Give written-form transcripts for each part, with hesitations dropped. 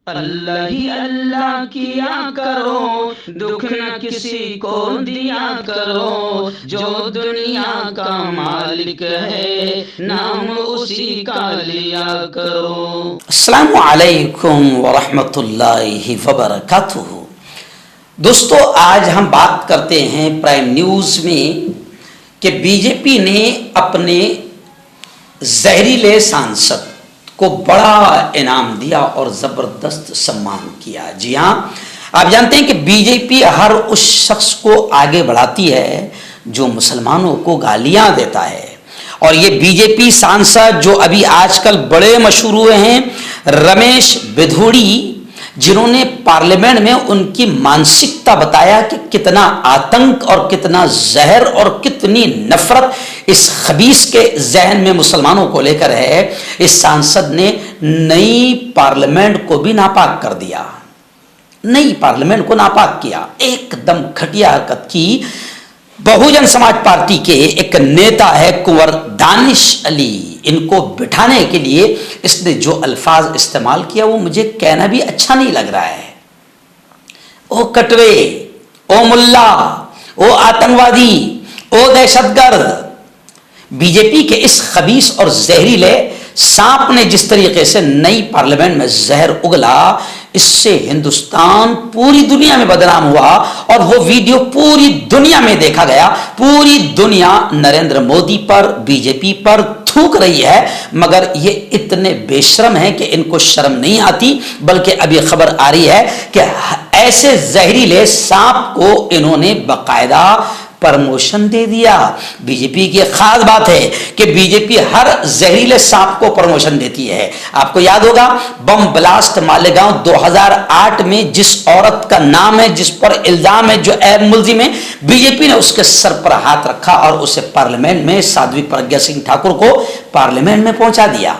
अल्लाह ही अल्लाह किया करो, दुख न किसी को दिया करो, जो दुनिया का मालिक है नाम उसी का लिया करो। अस्सलामु अलैकुम वरहमतुल्लाहि वबरकातुहू। दोस्तों, आज हम बात करते हैं प्राइम न्यूज़ में कि बीजेपी ने अपने जहरीले सांसद को बड़ा इनाम दिया और ज़बरदस्त सम्मान किया। जी हाँ, आप जानते हैं कि बीजेपी हर उस शख्स को आगे बढ़ाती है जो मुसलमानों को गालियां देता है। और ये बीजेपी सांसद जो अभी आजकल बड़े मशहूर हुए हैं, रमेश बिधूड़ी, जिन्होंने पार्लियामेंट में उनकी मानसिकता बताया कि कितना आतंक और कितना जहर और कितनी नफरत इस खबीस के जहन में मुसलमानों को लेकर है। इस सांसद ने नई पार्लियामेंट को भी नापाक कर दिया, नई पार्लियामेंट को नापाक किया, एकदम घटिया हरकत की। बहुजन समाज पार्टी के एक नेता है कुंवर दानिश अली, इनको बिठाने के लिए इसने जो अल्फाज इस्तेमाल किया वो मुझे कहना भी अच्छा नहीं लग रहा है। ओ कटवे, ओ मुल्ला, ओ आतंकवादी, ओ दहशतगर्द। बीजेपी के इस खबीस और जहरीले सांप ने जिस तरीके से नई पार्लियामेंट में जहर उगला, इससे हिंदुस्तान पूरी दुनिया में बदनाम हुआ और वो वीडियो पूरी दुनिया में देखा गया। पूरी दुनिया नरेंद्र मोदी पर, बीजेपी पर थूक रही है, मगर ये इतने बेशर्म हैं कि इनको शर्म नहीं आती। बल्कि अभी खबर आ रही है कि ऐसे जहरीले सांप को इन्होंने बकायदा प्रमोशन दे दिया। बीजेपी की खास बात है कि बीजेपी हर जहरीले सांप को प्रमोशन देती है। आपको याद होगा बम ब्लास्ट मालेगांव 2008 में जिस औरत का नाम है, जिस पर इल्जाम है, जो ऐब मुलजिम है, बीजेपी ने उसके सर पर हाथ रखा और उसे पार्लियामेंट में, साध्वी प्रज्ञा सिंह ठाकुर को पार्लियामेंट में पहुंचा दिया।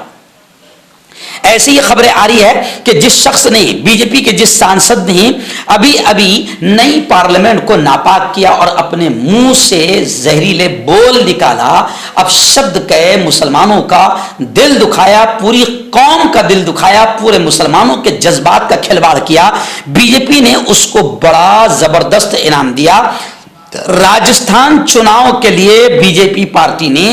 ऐसी खबरें आ रही है कि जिस शख्स ने, बीजेपी के जिस सांसद ने अभी अभी नई पार्लियामेंट को नापाक किया और अपने मुंह से जहरीले बोल निकाला, अब शब्द कहे, मुसलमानों का दिल दुखाया, पूरी कौम का दिल दुखाया, पूरे मुसलमानों के जज्बात का खिलवाड़ किया, बीजेपी ने उसको बड़ा जबरदस्त इनाम दिया। राजस्थान चुनाव के लिए बीजेपी पार्टी ने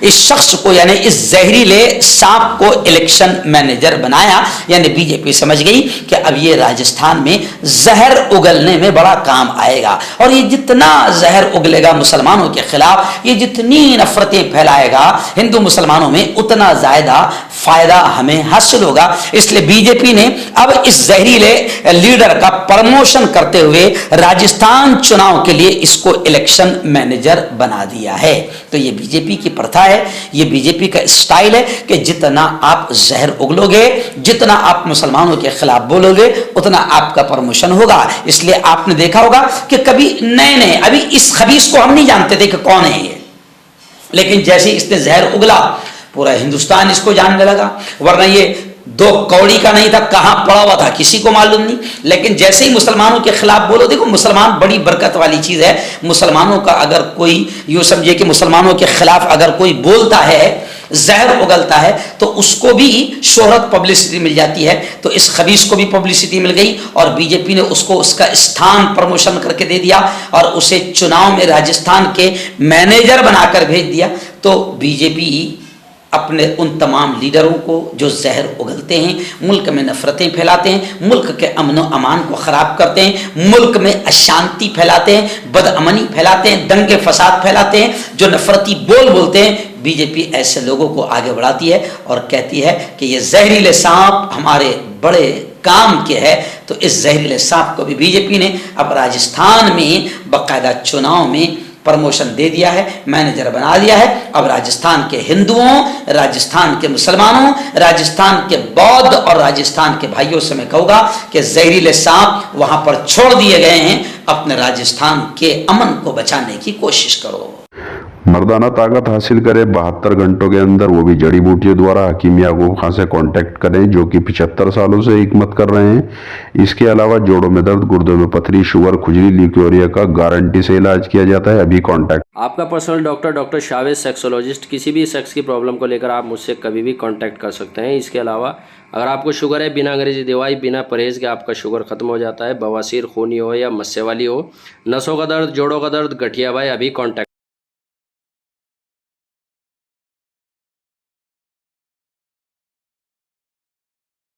इस शख्स को, यानी इस जहरीले सांप को इलेक्शन मैनेजर बनाया। यानी बीजेपी समझ गई कि अब ये राजस्थान में जहर उगलने में बड़ा काम आएगा और ये जितना जहर उगलेगा मुसलमानों के खिलाफ, ये जितनी नफरतें फैलाएगा हिंदू मुसलमानों में, उतना ज्यादा फायदा हमें हासिल होगा। इसलिए बीजेपी ने अब इस जहरीले लीडर का प्रमोशन करते हुए राजस्थान चुनाव के लिए इसको इलेक्शन मैनेजर बना दिया है। तो ये बीजेपी की प्रथा है, ये बीजेपी का स्टाइल है कि जितना आप जहर उगलोगे, जितना आप मुसलमानों के खिलाफ बोलोगे, उतना आपका प्रमोशन होगा। इसलिए आपने देखा होगा कि कभी नए नए, अभी इस खबीस को हम नहीं जानते थे कि कौन है ये, लेकिन जैसे इसने जहर उगला पूरा हिंदुस्तान इसको जानने लगा। वरना ये दो कौड़ी का नहीं था, कहां पड़ा हुआ था किसी को मालूम नहीं। लेकिन जैसे ही मुसलमानों के खिलाफ बोलो, देखो मुसलमान बड़ी बरकत वाली चीज है। मुसलमानों का अगर कोई, यूं समझे कि मुसलमानों के खिलाफ अगर कोई बोलता है, जहर उगलता है, तो उसको भी शोहरत, पब्लिसिटी मिल जाती है। तो इस खबीस को भी पब्लिसिटी मिल गई और बीजेपी ने उसको उसका स्थान प्रमोशन करके दे दिया और उसे चुनाव में राजस्थान के मैनेजर बनाकर भेज दिया। तो बीजेपी अपने उन तमाम लीडरों को जो जहर उगलते हैं, मुल्क में नफरतें फैलाते हैं, मुल्क के अमन व अमान को ख़राब करते हैं, मुल्क में अशांति फैलाते हैं, बदअमनी फैलाते हैं, दंगे फसाद फैलाते हैं, जो नफरती बोल बोलते हैं, बीजेपी ऐसे लोगों को आगे बढ़ाती है और कहती है कि ये जहरीले सांप हमारे बड़े काम के है। तो इस जहरीले सांप को भी बीजेपी ने अब राजस्थान में बाकायदा चुनाव में प्रमोशन दे दिया है, मैनेजर बना दिया है। अब राजस्थान के हिंदुओं, राजस्थान के मुसलमानों, राजस्थान के बौद्ध और राजस्थान के भाइयों से मैं कहूँगा कि जहरीले सांप वहाँ पर छोड़ दिए गए हैं। अपने राजस्थान के अमन को बचाने की कोशिश करो। मर्दाना ताकत हासिल करें 72 घंटों के अंदर, वो भी जड़ी बूटियों द्वारा। हकीम याकूब खान से कांटेक्ट करें, जो कि 75 सालों से हिकमत कर रहे हैं। इसके अलावा जोड़ों में दर्द, गुर्दों में पथरी, शुगर, खुजली, ल्यूकेरिया का गारंटी से इलाज किया जाता है। अभी कांटेक्ट। आपका पर्सनल डॉक्टर शावेज सेक्सोलॉजिस्ट। किसी भी सेक्स की प्रॉब्लम को लेकर आप मुझसे कभी भी कांटेक्ट कर सकते हैं। इसके अलावा अगर आपको शुगर है, बिना अंग्रेजी दवाई, बिना परहेज के आपका शुगर खत्म हो जाता है। बवासीर, खूनी हो या मस्से वाली हो, नसों का दर्द, जोड़ों का दर्द, गठिया भाई, अभी कांटेक्ट